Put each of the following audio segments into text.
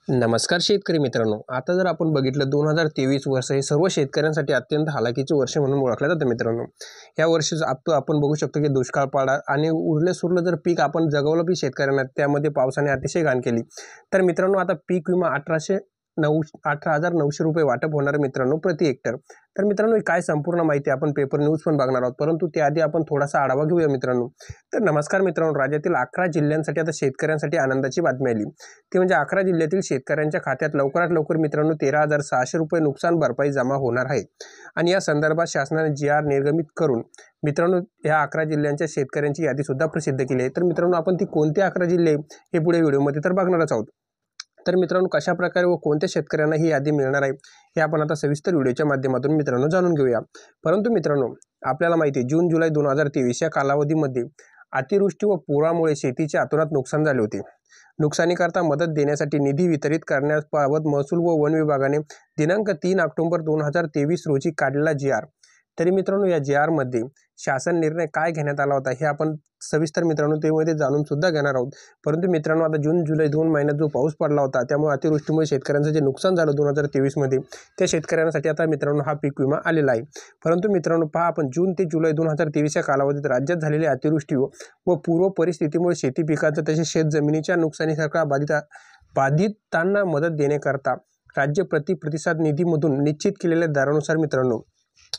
नमस्कार शेतकरी मित्रांनो, आता जर आपण बघितलं 2023 वर्ष हे सर्व शेतकऱ्यांसाठी अत्यंत हालाकीचे वर्ष म्हणून ओळखलं जातं मित्रांनो। या वर्षी आपण बघू शकतो की दुष्काळ पडला आणि उरले सुरलं जर पीक आपण जगवलं बी शेतकऱ्यांना, त्यामध्ये पावसाने अतिशय घाण केली। तर मित्रांनो आता पीक विमा 18,900 रुपये वाटप होणार मित्रांनो प्रति हेक्टर। तर मित्रांनो काय संपूर्ण माहिती आपण पेपर न्यूज पण बघणार आहोत, परंतु त्याआधी आपण थोडासा आढावा घेऊया मित्रांनो। तर नमस्कार मित्रांनो, राज्यातील 11 जिल्ह्यांसाठी आता शेतकऱ्यांसाठी आनंदाची बातमी आली। ती म्हणजे 11 जिल्ह्यातील शेतकऱ्यांच्या खात्यात लवकरात लवकर मित्रांनो 13,600 रुपये नुकसान भरपाई जमा होणार आहे। आणि या संदर्भात शासनाने GR निर्गमित करून मित्रांनो या 11 जिल्ह्यांच्या शेतकऱ्यांची यादी सुद्धा प्रसिद्ध केली आहे। तर मित्रांनो आपण ती कोणती 11 जिल्हे हे पुढे व्हिडिओमध्ये तर बघणारच आहोत। तर मित्रांनो कशा प्रकारे व कोणत्या शेतकऱ्यांना ही यादी मिळणार आहे हे आपण आता सविस्तर व्हिडिओच्या माध्यमातून मित्रांनो जाणून घेऊया। परंतु मित्रांनो आपल्याला माहिती आहे जून जुलै 2023 या कालावधीमध्ये अतिवृष्टी व पुरामुळे शेतीचे अतोनात नुकसान झाले होते। नुकसानीकरता मदत देण्यासाठी निधी वितरित करण्याबाबत महसूल व वन विभागाने दिनांक 3 ऑक्टोबर 2023 रोजी काढलेला GR। तरी मित्रांनो या GR मध्ये शासन निर्णय काय घेण्यात आला होता हे आपण सविस्तर मित्रांनो त्यामध्ये जाणून सुद्धा घेणार आहोत। परंतु मित्रांनो आता जून जुलै 2 महिन्यात जो पाऊस पडला होता त्यामुळे अतिवृष्टीमुळे शेतकऱ्यांचं जे नुकसान झालं 2023 मध्ये त्या शेतकऱ्यांसाठी आता मित्रांनो हा पीक विमा आलेला आहे। परंतु मित्रांनो पहा आपण जून ते जुलै 2023 या कालावधीत राज्यात झालेल्या अतिवृष्टी व पूर्व परिस्थितीमुळे शेती पिकांचं तसेच शेत जमिनीच्या नुकसानीसारखा बाधितांना मदत देण्याकरता राज्य प्रतिसाद निधीमधून निश्चित केलेल्या दरानुसार मित्रांनो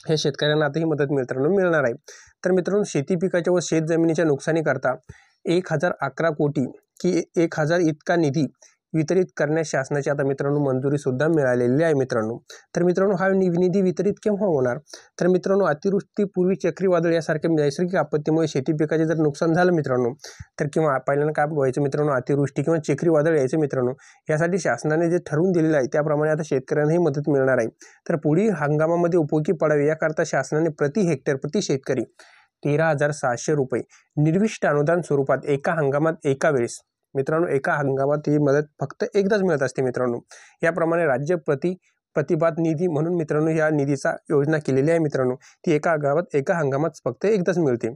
हे शेतकऱ्यांना आता ही मदत मित्रांनो मिळणार आहे। तर मित्रांनो शेती पिकाच्या व शेत जमिनीच्या नुकसानीकरता 1011 कोटी की 1000 इतका निधी वितरित करण्यास शासनाची आता मित्रांनो मंजुरी सुद्धा मिळालेली आहे मित्रांनो। तर मित्रांनो हा निधी वितरित केव्हा होणार? तर मित्रांनो अतिवृष्टीपूर्वी चक्रीवादळ यासारख्या नैसर्गिक आपत्तीमुळे शेती पिकाचे जर नुकसान झालं मित्रांनो तर किंवा पहिल्यांदा काय व्हायचं मित्रांनो अतिवृष्टी किंवा चक्रीवादळ यायचं मित्रांनो, यासाठी शासनाने जे ठरवून दिलेलं आहे त्याप्रमाणे आता शेतकऱ्यांनाही मदत मिळणार आहे। तर पुढील हंगामामध्ये उपयोगी पडावे याकरता शासनाने प्रति हेक्टर प्रति शेतकरी 13,600 रुपये निर्विष्ट अनुदान स्वरूपात एका हंगामात एका वेळेस मित्रांनो एका हंगामात ही मदत फक्त एकदाच मिळत असते मित्रांनो। याप्रमाणे राज्य प्रतिबाद निधी म्हणून मित्रांनो या निधीचा योजना केलेली आहे मित्रांनो, ती एका हंगामात फक्त एकदाच मिळते।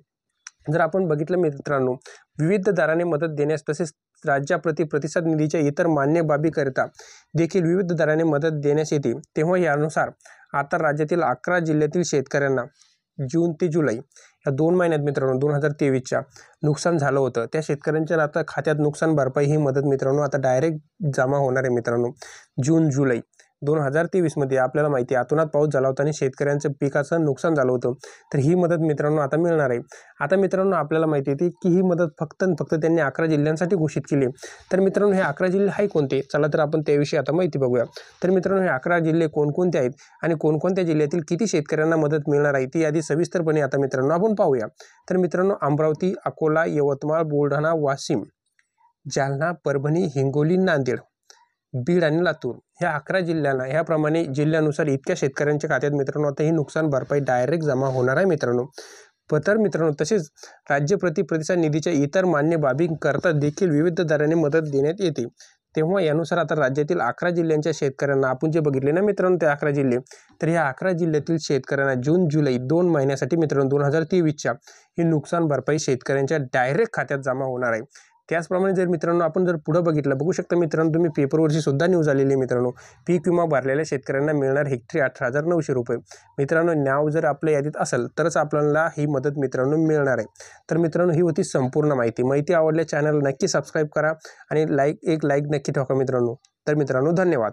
जर आपण बघितलं मित्रांनो विविध दराने मदत देण्यास तसेच राज्याप्रती प्रतिसाद निधीच्या इतर मान्य बाबीकरिता देखील विविध दराने मदत देण्यास येते, तेव्हा यानुसार आता राज्यातील 11 जिल्ह्यातील शेतकऱ्यांना जून ते जुलै या 2 महिन्यात मित्रांनो 2023च्या नुकसान झालं होतं त्या शेतकऱ्यांच्या आता खात्यात नुकसान भरपाई ही मदत मित्रांनो आता डायरेक्ट जमा होणार आहे मित्रांनो। जून जुलै 2023 मध्ये आपल्याला माहिती आहे अतोनात पाऊस झाला होता आणि शेतकऱ्यांचं पिकाचं नुकसान झालं होतं, तर ही मदत मित्रांनो आता मिळणार आहे। आता मित्रांनो आपल्याला माहिती आहे की ही मदत फक्त त्यांनी 11 जिल्ह्यांसाठी घोषित केली। तर मित्रांनो हे 11 जिल्हे आहे कोणते? चला तर आपण त्याविषयी आता माहिती बघूया। तर मित्रांनो हे 11 जिल्हे कोणकोणते आहेत आणि कोणकोणत्या जिल्ह्यातील किती शेतकऱ्यांना मदत मिळणार आहे ती यादी सविस्तरपणे आता मित्रांनो आपण पाहूया। तर मित्रांनो अमरावती, अकोला, यवतमाळ, बुलढाणा, वाशिम, जालना, परभणी, हिंगोली, नांदेड, बीड आणि लातूर ह्या 11 जिल्ह्यांना ह्याप्रमाणे जिल्ह्यानुसार इतक्या शेतकऱ्यांच्या खात्यात मित्रांनो आता ही नुकसान भरपाई डायरेक्ट जमा होणार आहे मित्रांनो। तर मित्रांनो तसेच राज्य प्रतिसाद निधीच्या इतर मान्य बाबींकरता देखील विविध दराने मदत देण्यात येते, तेव्हा यानुसार आता राज्यातील 11 जिल्ह्यांच्या शेतकऱ्यांना आपण जे बघितले ना मित्रांनो ते 11 जिल्हे, तर या 11 जिल्ह्यातील शेतकऱ्यांना जून जुलै 2 महिन्यासाठी मित्रांनो 2023च्या ही नुकसान भरपाई शेतकऱ्यांच्या डायरेक्ट खात्यात जमा होणार आहे। त्याचप्रमाणे जर मित्रांनो आपण जर पुढे बघू शकता मित्रांनो तुम्ही पेपरवरची सुद्धा न्यूज आलेली मित्रांनो, पीक विमा भरलेल्या शेतकऱ्यांना मिळणार हेक्टरी 18,900 रुपये। मित्रांनो नाव जर आपल्या यादीत असेल तरच आपल्याला ही मदत मित्रांनो मिळणार आहे। तर मित्रांनो ही होती संपूर्ण माहिती आवडल्या चॅनल नक्की सबस्क्राईब करा आणि एक लाईक नक्की ठोका मित्रांनो। तर मित्रांनो धन्यवाद।